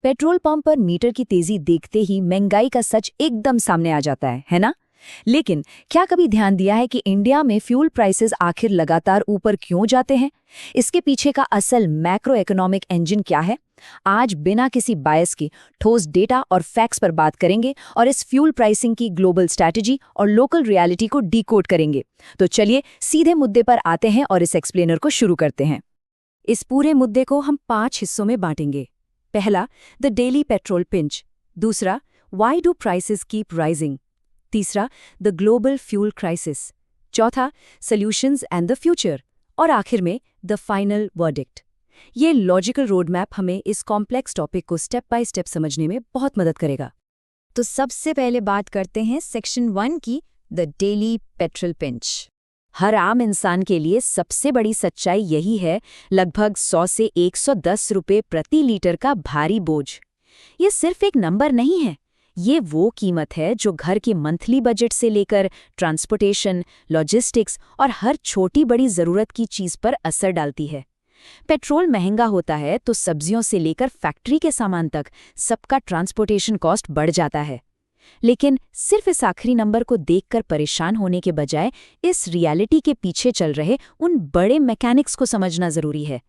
Petrol pump पर metre की तेजी देखते ही महंगाई का सच एकदम सामने आ जाता है ना? लेकिन क्या कभी ध्यान दिया है कि इंडिया में फ्यूल प्राइसेस आखिर लगातार ऊपर क्यों जाते हैं? इसके पीछे का असल मैक्रो इकोनॉमिक इंजन क्या है? आज बिना किसी बायस के ठोस डेटा और फैक्ट्स पर बात करेंगे और इस फ्यूल प्राइसिंग की ग्लोबल स्ट्रैटेजी और लोकल रियलिटी को डिकोड करेंगे। तो चलिए सीधे मुद्दे पर आते हैं और इस एक्सप्लेनर को शुरू करते हैं। इस पूरे मुद्दे को हम 5 हिस्सों में बांटेंगे। पहला, द डेली पेट्रोल पिंच। दूसरा, why do prices keep rising. तीसरा, द ग्लोबल फ्यूल क्राइसिस। चौथा, सॉल्यूशंस एंड द फ्यूचर। और आखिर में द फाइनल वर्डिक्ट। ये लॉजिकल रोड मैप हमें इस कॉम्प्लेक्स टॉपिक को स्टेप बाय स्टेप समझने में बहुत मदद करेगा। तो सबसे पहले बात करते हैं सेक्शन 1 की, द डेली पेट्रोल पिंच। हर आम इंसान के लिए सबसे बड़ी सच्चाई यही है, लगभग 100 से 110 रुपये प्रति लीटर का भारी बोझ। ये सिर्फ एक नंबर नहीं है, ये वो कीमत है जो घर के मंथली बजट से लेकर ट्रांसपोर्टेशन, लॉजिस्टिक्स और हर छोटी बड़ी ज़रूरत की चीज़ पर असर डालती है। पेट्रोल महंगा होता है तो सब्जियों से लेकर फैक्ट्री के सामान तक सबका ट्रांसपोर्टेशन कॉस्ट बढ़ जाता है। लेकिन सिर्फ इस आखिरी नंबर को देखकर परेशान होने के बजाय इस रियलिटी के पीछे चल रहे उन बड़े मैकेनिक्स को समझना जरूरी है।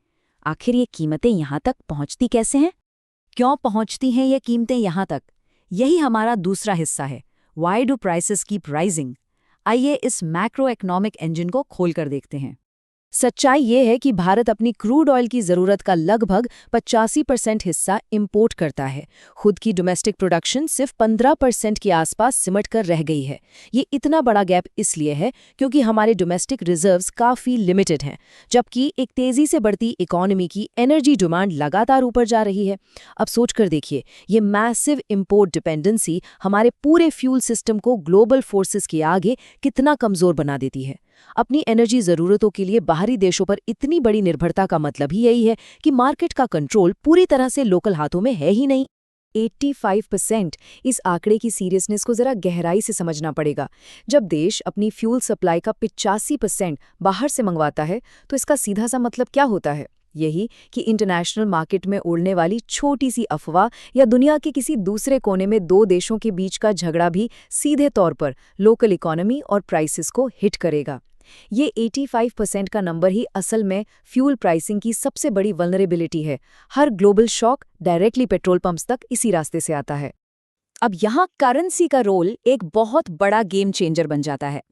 आखिर ये कीमतें यहाँ तक पहुँचती कैसे हैं? क्यों पहुँचती हैं ये कीमतें यहाँ तक? यही हमारा दूसरा हिस्सा है, why do prices keep rising. आइए इस मैक्रो इकोनॉमिक इंजन को खोलकर देखते हैं। सच्चाई ये है कि भारत अपनी क्रूड ऑयल की ज़रूरत का लगभग 85% हिस्सा इंपोर्ट करता है। खुद की डोमेस्टिक प्रोडक्शन सिर्फ 15% के आसपास सिमट कर रह गई है। ये इतना बड़ा गैप इसलिए है क्योंकि हमारे डोमेस्टिक रिजर्व्स काफ़ी लिमिटेड हैं, जबकि एक तेज़ी से बढ़ती इकोनॉमी की एनर्जी डिमांड लगातार ऊपर जा रही है। अब सोच कर देखिए, ये मैसिव इंपोर्ट डिपेंडेंसी हमारे पूरे फ्यूल सिस्टम को ग्लोबल फोर्सेस के आगे कितना कमज़ोर बना देती है। अपनी एनर्जी ज़रूरतों के लिए बाहरी देशों पर इतनी बड़ी निर्भरता का मतलब ही यही है कि मार्केट का कंट्रोल पूरी तरह से लोकल हाथों में है ही नहीं। 85%, इस आंकड़े की सीरियसनेस को जरा गहराई से समझना पड़ेगा। जब देश अपनी फ्यूल सप्लाई का 85% बाहर से मंगवाता है तो इसका सीधा सा मतलब क्या होता है? यही कि इंटरनेशनल मार्केट में उड़ने वाली छोटी सी अफवाह या दुनिया के किसी दूसरे कोने में दो देशों के बीच का झगड़ा भी सीधे तौर पर लोकल इकोनॉमी और प्राइसेस को हिट करेगा। ये 85% का नंबर ही असल में फ्यूल प्राइसिंग की सबसे बड़ी वल्नरेबिलिटी है। हर global shock directly petrol pumps तक इसी रास्ते से आता है। अब यहाँ करेंसी का रोल एक बहुत बड़ा गेम चेंजर बन जाता है।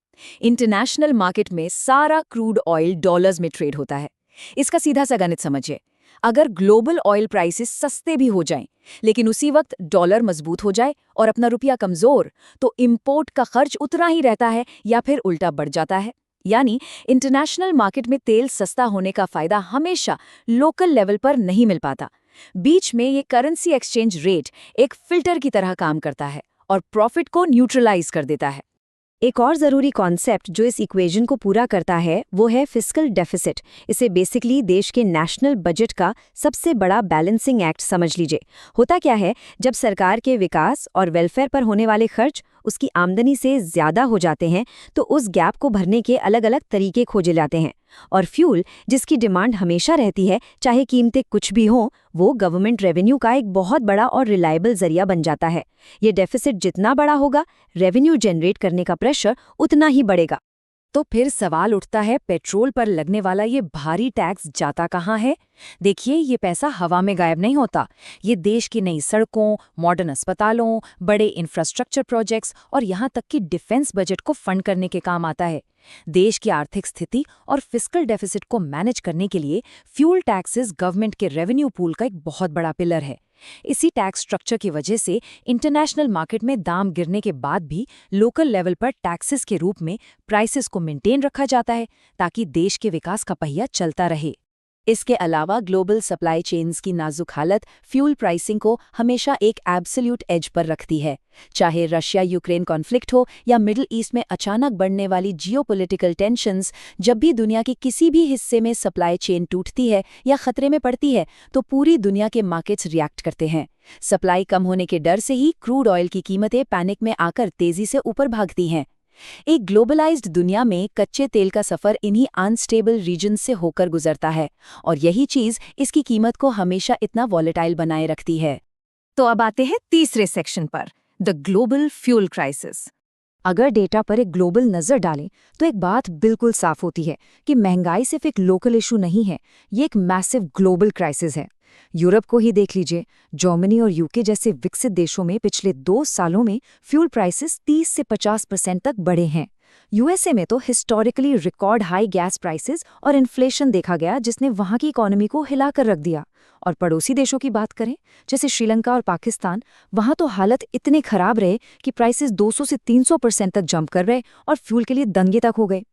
इंटरनेशनल मार्केट में सारा क्रूड ऑयल डॉलर्स में ट्रेड होता है। इसका सीधा सा गणित समझिए, अगर ग्लोबल ऑयल प्राइसेस सस्ते भी हो जाएं, लेकिन उसी वक्त डॉलर मजबूत हो जाए और अपना रुपया कमजोर, तो इंपोर्ट का खर्च उतना ही रहता है या फिर उल्टा बढ़ जाता है। यानी इंटरनेशनल मार्केट में तेल सस्ता होने का फायदा हमेशा लोकल लेवल पर नहीं मिल पाता। बीच में ये करेंसी एक्सचेंज रेट एक फिल्टर की तरह काम करता है और प्रॉफिट को न्यूट्रलाइज कर देता है। एक और ज़रूरी कॉन्सेप्ट जो इस इक्वेशन को पूरा करता है वो है फिस्कल डेफिसिट। इसे बेसिकली देश के नेशनल बजट का सबसे बड़ा बैलेंसिंग एक्ट समझ लीजिए। होता क्या है, जब सरकार के विकास और वेलफेयर पर होने वाले खर्च उसकी आमदनी से ज़्यादा हो जाते हैं तो उस गैप को भरने के अलग अलग तरीके खोजे जाते हैं। और फ्यूल, जिसकी डिमांड हमेशा रहती है चाहे कीमतें कुछ भी हों, वो गवर्नमेंट रेवेन्यू का एक बहुत बड़ा और रिलायबल जरिया बन जाता है। ये डेफिसिट जितना बड़ा होगा, रेवेन्यू जनरेट करने का प्रेशर उतना ही बढ़ेगा। तो फिर सवाल उठता है, पेट्रोल पर लगने वाला ये भारी टैक्स जाता कहाँ है? देखिए, ये पैसा हवा में गायब नहीं होता। ये देश की नई सड़कों, मॉडर्न अस्पतालों, बड़े इंफ्रास्ट्रक्चर प्रोजेक्ट्स और यहाँ तक कि डिफेंस बजट को फंड करने के काम आता है। देश की आर्थिक स्थिति और फिस्कल डेफिसिट को मैनेज करने के लिए फ्यूल टैक्सेस गवर्नमेंट के रेवेन्यू पूल का एक बहुत बड़ा पिलर है। इसी टैक्स स्ट्रक्चर की वजह से इंटरनेशनल मार्केट में दाम गिरने के बाद भी लोकल लेवल पर टैक्सेस के रूप में प्राइसेस को मेंटेन रखा जाता है ताकि देश के विकास का पहिया चलता रहे। इसके अलावा ग्लोबल सप्लाई चेन्स की नाजुक हालत फ्यूल प्राइसिंग को हमेशा एक एब्सोल्यूट एज पर रखती है। चाहे रशिया यूक्रेन कॉन्फ्लिक्ट हो या मिडिल ईस्ट में अचानक बढ़ने वाली जियोपॉलिटिकल टेंशन्स, जब भी दुनिया के किसी भी हिस्से में सप्लाई चेन टूटती है या खतरे में पड़ती है तो पूरी दुनिया के मार्केट्स रिएक्ट करते हैं। सप्लाई कम होने के डर से ही क्रूड ऑयल की कीमतें पैनिक में आकर तेजी से ऊपर भागती हैं। एक ग्लोबलाइज्ड दुनिया में कच्चे तेल का सफर इन्हीं अनस्टेबल रीजन से होकर गुजरता है और यही चीज इसकी कीमत को हमेशा इतना वॉलेटाइल बनाए रखती है। तो अब आते हैं तीसरे सेक्शन पर, द ग्लोबल फ्यूल क्राइसिस। अगर डेटा पर एक ग्लोबल नज़र डालें तो एक बात बिल्कुल साफ होती है कि महंगाई सिर्फ एक लोकल इशू नहीं है, ये एक मैसिव ग्लोबल क्राइसिस है। यूरोप को ही देख लीजिए, जर्मनी और यूके जैसे विकसित देशों में पिछले 2 सालों में फ्यूल प्राइसेस 30 से 50% तक बढ़े हैं। यूएसए में तो historically record high gas prices और इन्फ्लेशन देखा गया, जिसने वहां की इकोनॉमी को हिलाकर रख दिया। और पड़ोसी देशों की बात करें, जैसे श्रीलंका और पाकिस्तान, वहां तो हालत इतने खराब रहे कि प्राइसेस 200 से 300% तक जंप कर रहे और फ्यूल के लिए दंगे तक हो गए।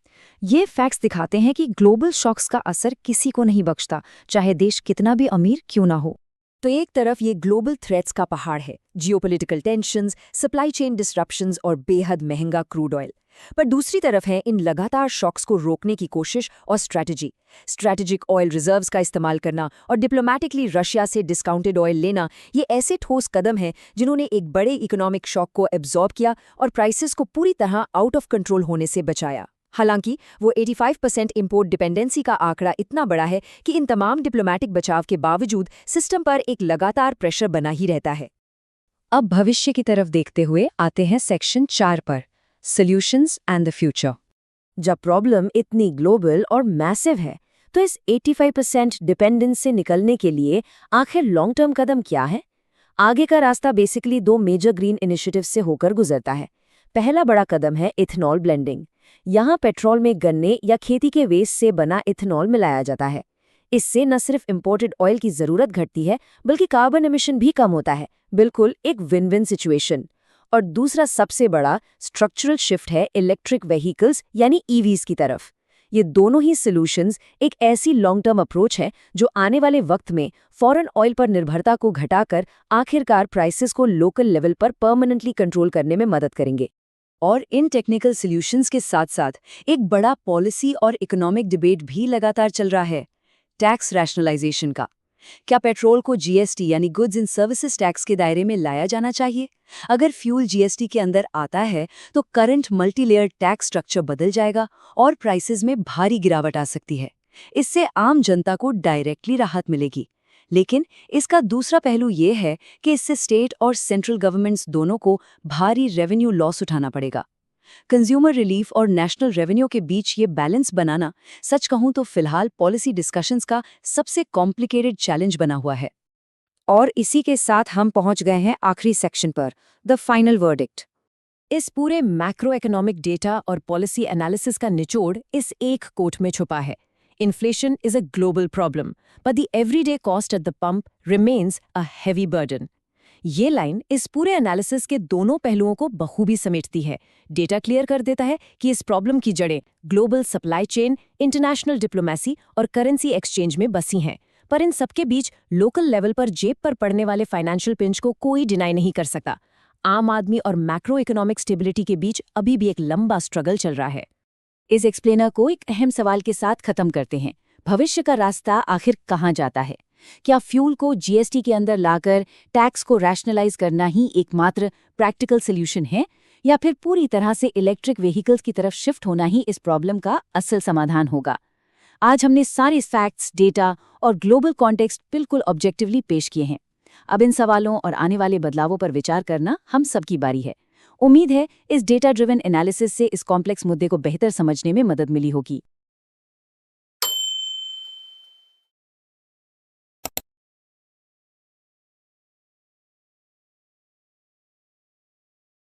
ये फैक्ट्स दिखाते हैं कि ग्लोबल शॉक्स का असर किसी को नहीं बख्शता, चाहे देश कितना भी अमीर क्यों ना हो। तो एक तरफ ये ग्लोबल थ्रेट्स का पहाड़ है, geopolitical tensions, supply chain disruptions और बेहद महंगा क्रूड ऑयल। पर दूसरी तरफ है इन लगातार शॉक्स को रोकने की कोशिश और स्ट्रैटेजिक ऑयल रिजर्व्स का इस्तेमाल करना और डिप्लोमैटिकली रशिया से डिस्काउंटेड ऑयल लेना। ये ऐसे ठोस कदम हैं जिन्होंने एक बड़े इकोनॉमिक शॉक को एब्जॉर्ब किया और प्राइसेस को पूरी तरह आउट ऑफ कंट्रोल होने से बचाया। हालांकि वो 85% इंपोर्ट डिपेंडेंसी का आंकड़ा इतना बड़ा है कि इन तमाम डिप्लोमैटिक बचाव के बावजूद सिस्टम पर एक लगातार प्रेशर बना ही रहता है। अब भविष्य की तरफ देखते हुए आते हैं सेक्शन 4 पर, सॉल्यूशंस एंड द फ्यूचर। जब प्रॉब्लम इतनी ग्लोबल और मैसिव है तो इस 85% डिपेंडेंस से निकलने के लिए आखिर लॉन्ग टर्म कदम क्या है? आगे का रास्ता बेसिकली 2 मेजर ग्रीन इनिशिएटिव से होकर गुजरता है। पहला बड़ा कदम है इथेनॉल ब्लेंडिंग। यहाँ पेट्रोल में गन्ने या खेती के वेस्ट से बना इथेनॉल मिलाया जाता है। इससे न सिर्फ इंपोर्टेड ऑयल की जरूरत घटती है, बल्कि कार्बन एमिशन भी कम होता है। बिल्कुल एक विन विन सिचुएशन। और दूसरा सबसे बड़ा स्ट्रक्चरल शिफ्ट है इलेक्ट्रिक व्हीकल्स यानी ईवीज की तरफ। ये दोनों ही सॉल्यूशंस एक ऐसी लॉन्ग टर्म अप्रोच है जो आने वाले वक्त में फॉरेन ऑयल पर निर्भरता को घटाकर आखिरकार प्राइसेस को लोकल लेवल पर परमानेंटली कंट्रोल करने में मदद करेंगे। और इन टेक्निकल सॉल्यूशंस के साथ साथ एक बड़ा पॉलिसी और इकोनॉमिक डिबेट भी लगातार चल रहा है, टैक्स रैशनलाइजेशन का। क्या पेट्रोल को जीएसटी यानी गुड्स एंड सर्विसेज टैक्स के दायरे में लाया जाना चाहिए? अगर फ्यूल जीएसटी के अंदर आता है तो करंट मल्टीलेयर टैक्स स्ट्रक्चर बदल जाएगा और प्राइसेस में भारी गिरावट आ सकती है। इससे आम जनता को डायरेक्टली राहत मिलेगी। लेकिन इसका दूसरा पहलू ये है कि इससे स्टेट और सेंट्रल गवर्नमेंट्स दोनों को भारी रेवेन्यू लॉस उठाना पड़ेगा। कंज्यूमर रिलीफ और नेशनल रेवेन्यू के बीच ये बैलेंस बनाना, सच कहूं तो फिलहाल पॉलिसी डिस्कशंस का सबसे कॉम्प्लिकेटेड चैलेंज बना हुआ है। और इसी के साथ हम पहुंच गए हैं आखिरी सेक्शन पर, द फाइनल वर्डिक्ट। इस पूरे मैक्रो इकोनॉमिक डेटा और पॉलिसी एनालिसिस का निचोड़ इस एक कोट में छुपा है। Inflation is a global problem, but the everyday cost at the pump remains a heavy burden. ये लाइन इस पूरे एनालिसिस के दोनों पहलुओं को बखूबी समेटती है। डेटा क्लियर कर देता है कि इस प्रॉब्लम की जड़ें global supply chain, international diplomacy और करेंसी एक्सचेंज में बसी हैं। पर इन सबके बीच लोकल लेवल पर जेब पर पड़ने वाले फाइनेंशियल पिंच को कोई डिनाई नहीं कर सकता। आम आदमी और मैक्रो इकोनॉमिक स्टेबिलिटी के बीच अभी भी एक लंबा स्ट्रगल चल रहा है। इस एक्सप्लेनर को एक अहम सवाल के साथ खत्म करते हैं। भविष्य का रास्ता आखिर कहाँ जाता है? क्या फ्यूल को जीएसटी के अंदर लाकर टैक्स को रैशनलाइज करना ही एकमात्र प्रैक्टिकल सॉल्यूशन है, या फिर पूरी तरह से इलेक्ट्रिक व्हीकल्स की तरफ शिफ्ट होना ही इस प्रॉब्लम का असल समाधान होगा? आज हमने सारे फैक्ट्स, डेटा और ग्लोबल कॉन्टेक्स्ट बिल्कुल ऑब्जेक्टिवली पेश किए हैं। अब इन सवालों और आने वाले बदलावों पर विचार करना हम सबकी बारी है। उम्मीद है इस डेटा ड्रिवन एनालिसिस से इस कॉम्प्लेक्स मुद्दे को बेहतर समझने में मदद मिली होगी।